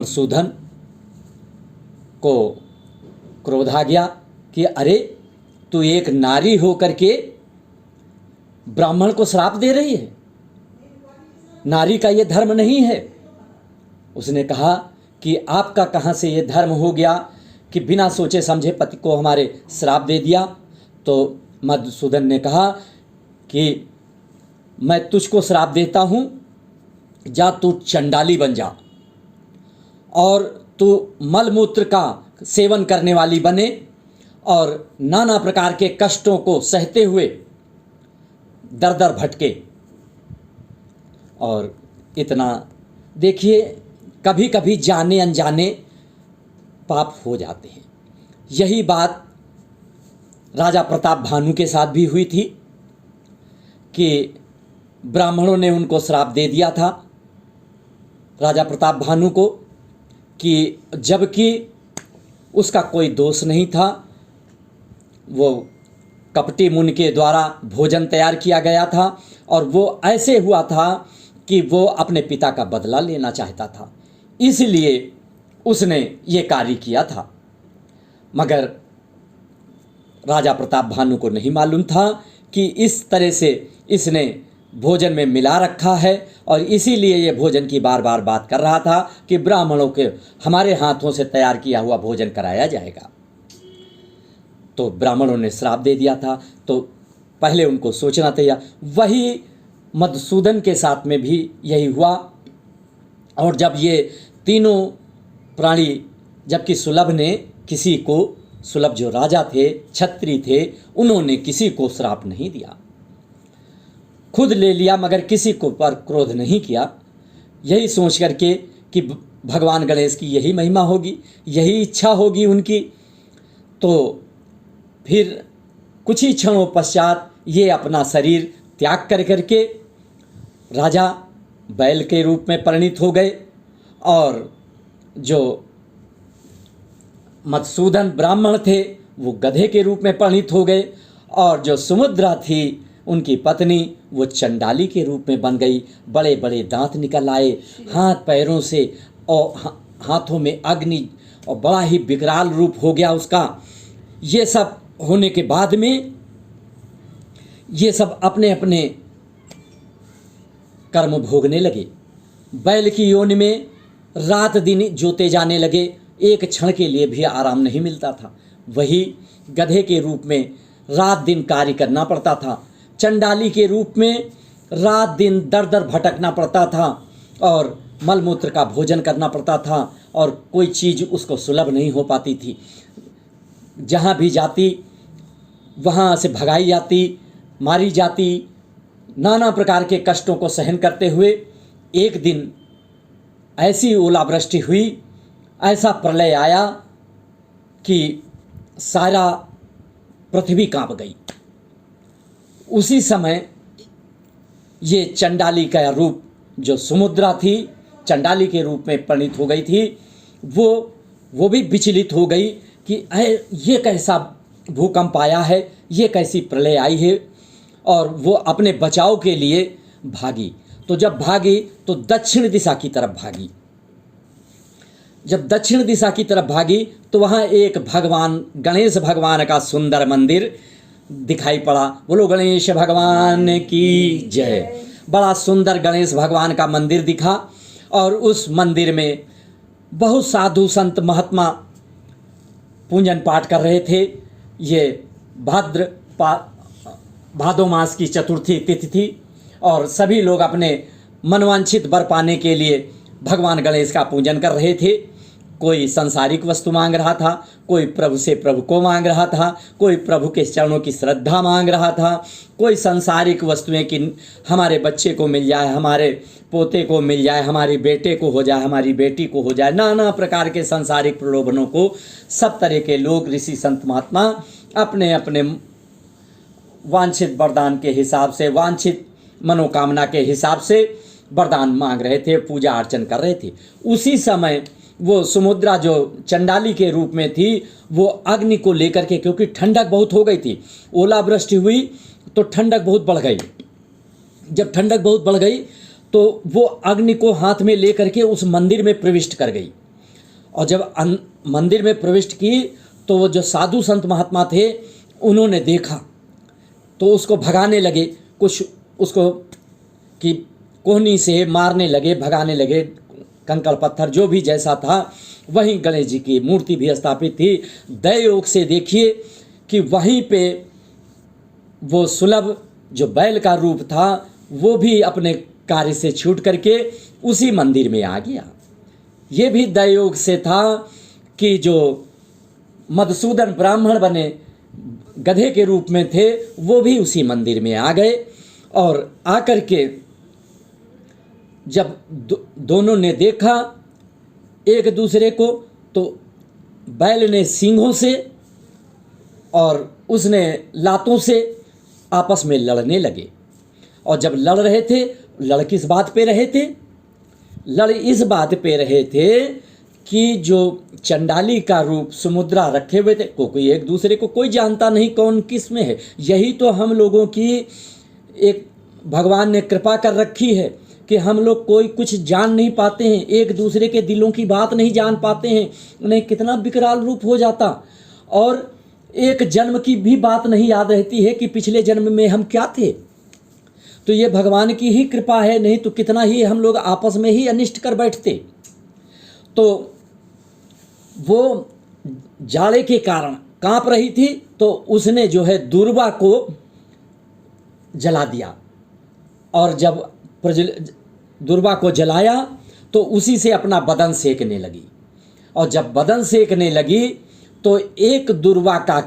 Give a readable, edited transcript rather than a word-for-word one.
सूदन को क्रोध आ गया कि अरे तू एक नारी होकर के ब्राह्मण को श्राप दे रही है, नारी का ये धर्म नहीं है। उसने कहा कि आपका कहाँ से ये धर्म हो गया कि बिना सोचे समझे पति को हमारे श्राप दे दिया। तो मधुसूदन ने कहा कि मैं तुझको श्राप देता हूँ, जा तू चंडाली बन जा और तू मलमूत्र का सेवन करने वाली बने और नाना प्रकार के कष्टों को सहते हुए दर दर भटके। और इतना देखिए, कभी कभी जाने अनजाने पाप हो जाते हैं। यही बात राजा प्रताप भानु के साथ भी हुई थी कि ब्राह्मणों ने उनको श्राप दे दिया था राजा प्रताप भानु को, कि जबकि उसका कोई दोष नहीं था, वो कपटी मुनि के द्वारा भोजन तैयार किया गया था और वो ऐसे हुआ था कि वो अपने पिता का बदला लेना चाहता था, इसलिए उसने ये कार्य किया था। मगर राजा प्रताप भानु को नहीं मालूम था कि इस तरह से इसने भोजन में मिला रखा है और इसीलिए ये भोजन की बार बार बात कर रहा था कि ब्राह्मणों के हमारे हाथों से तैयार किया हुआ भोजन कराया जाएगा। तो ब्राह्मणों ने श्राप दे दिया था, तो पहले उनको सोचना चाहिए। वही मधुसूदन के साथ में भी यही हुआ। और जब ये तीनों प्राणी, जबकि सुलभ ने किसी को, सुलभ जो राजा थे, छत्री थे, उन्होंने किसी को श्राप नहीं दिया, खुद ले लिया, मगर किसी को पर क्रोध नहीं किया, यही सोच करके कि भगवान गणेश की यही महिमा होगी, यही इच्छा होगी उनकी। तो फिर कुछ ही क्षणों पश्चात ये अपना शरीर त्याग कर करके राजा बैल के रूप में परिणित हो गए और जो मधुसूदन ब्राह्मण थे वो गधे के रूप में परिणित हो गए और जो सुमुद्रा थी उनकी पत्नी वो चंडाली के रूप में बन गई। बड़े बड़े दांत निकल आए हाथ पैरों से और हाथों में अग्नि और बड़ा ही विकराल रूप हो गया उसका। ये सब होने के बाद में ये सब अपने अपने कर्म भोगने लगे। बैल की योनि में रात दिन जोते जाने लगे, एक क्षण के लिए भी आराम नहीं मिलता था। वही गधे के रूप में रात दिन कार्य करना पड़ता था, चंडाली के रूप में रात दिन दर दर भटकना पड़ता था और मलमूत्र का भोजन करना पड़ता था और कोई चीज़ उसको सुलभ नहीं हो पाती थी। जहाँ भी जाती वहाँ से भगाई जाती, मारी जाती, नाना प्रकार के कष्टों को सहन करते हुए एक दिन ऐसी ओलावृष्टि हुई, ऐसा प्रलय आया कि सारा पृथ्वी कांप गई। उसी समय ये चंडाली का रूप, जो सुमुद्रा थी, चंडाली के रूप में परिणित हो गई थी, वो भी विचलित हो गई कि ये कैसा भूकंप आया है, ये कैसी प्रलय आई है। और वो अपने बचाव के लिए भागी। तो जब भागी तो दक्षिण दिशा की तरफ भागी। जब दक्षिण दिशा की तरफ भागी तो वहाँ एक भगवान गणेश भगवान का सुंदर मंदिर दिखाई पड़ा। बोलो गणेश भगवान की जय। बड़ा सुंदर गणेश भगवान का मंदिर दिखा और उस मंदिर में बहुत साधु संत महात्मा पूजन पाठ कर रहे थे। ये भादो मास की चतुर्थी तिथि थी और सभी लोग अपने मनवांछित वर पाने के लिए भगवान गणेश का पूजन कर रहे थे। कोई संसारिक वस्तु मांग रहा था, कोई प्रभु से प्रभु को मांग रहा था, कोई प्रभु के चरणों की श्रद्धा मांग रहा था, कोई संसारिक वस्तुएं कि हमारे बच्चे को मिल जाए, हमारे पोते को मिल जाए, हमारे बेटे को हो जाए, हमारी बेटी को हो जाए। नाना प्रकार के संसारिक प्रलोभनों को सब तरह के लोग, ऋषि संत महात्मा अपने अपने वांछित वरदान के हिसाब से, वांछित मनोकामना के हिसाब से वरदान मांग रहे थे, पूजा अर्चन कर रहे थे। उसी समय वो सुमुद्रा जो चंडाली के रूप में थी वो अग्नि को लेकर के, क्योंकि ठंडक बहुत हो गई थी, ओलावृष्टि हुई तो ठंडक बहुत बढ़ गई। जब ठंडक बहुत बढ़ गई तो वो अग्नि को हाथ में लेकर के उस मंदिर में प्रविष्ट कर गई और जब मंदिर में प्रविष्ट की तो वो जो साधु संत महात्मा थे उन्होंने देखा तो उसको भगाने लगे, कुछ उसको कि कोहनी से मारने लगे, भगाने लगे, कंकड़ पत्थर जो भी जैसा था। वहीं गणेश जी की मूर्ति भी स्थापित थी। दयोग से देखिए कि वहीं पे वो सुलभ जो बैल का रूप था वो भी अपने कार्य से छूट करके उसी मंदिर में आ गया। ये भी दयोग से था कि जो मधुसूदन ब्राह्मण बने गधे के रूप में थे वो भी उसी मंदिर में आ गए। और आकर के जब दोनों ने देखा एक दूसरे को तो बैल ने सींगों से और उसने लातों से आपस में लड़ने लगे। और जब लड़ रहे थे, लड़ किस बात पे रहे थे? लड़ इस बात पे रहे थे कि जो चंडाली का रूप सुमुद्रा रखे हुए थे, कोई एक दूसरे को कोई जानता नहीं कौन किस में है। यही तो हम लोगों की एक भगवान ने कृपा कर रखी है कि हम लोग कोई कुछ जान नहीं पाते हैं, एक दूसरे के दिलों की बात नहीं जान पाते हैं। उन्हें कितना विकराल रूप हो जाता और एक जन्म की भी बात नहीं याद रहती है कि पिछले जन्म में हम क्या थे। तो ये भगवान की ही कृपा है, नहीं तो कितना ही हम लोग आपस में ही अनिष्ट कर बैठते। तो वो जाड़े के कारण कांप रही थी तो उसने जो है दुर्वा को जला दिया। और जब दुर्वा को जलाया तो उसी से अपना बदन सेकने लगी। और जब बदन सेकने लगी तो एक दुर्वा का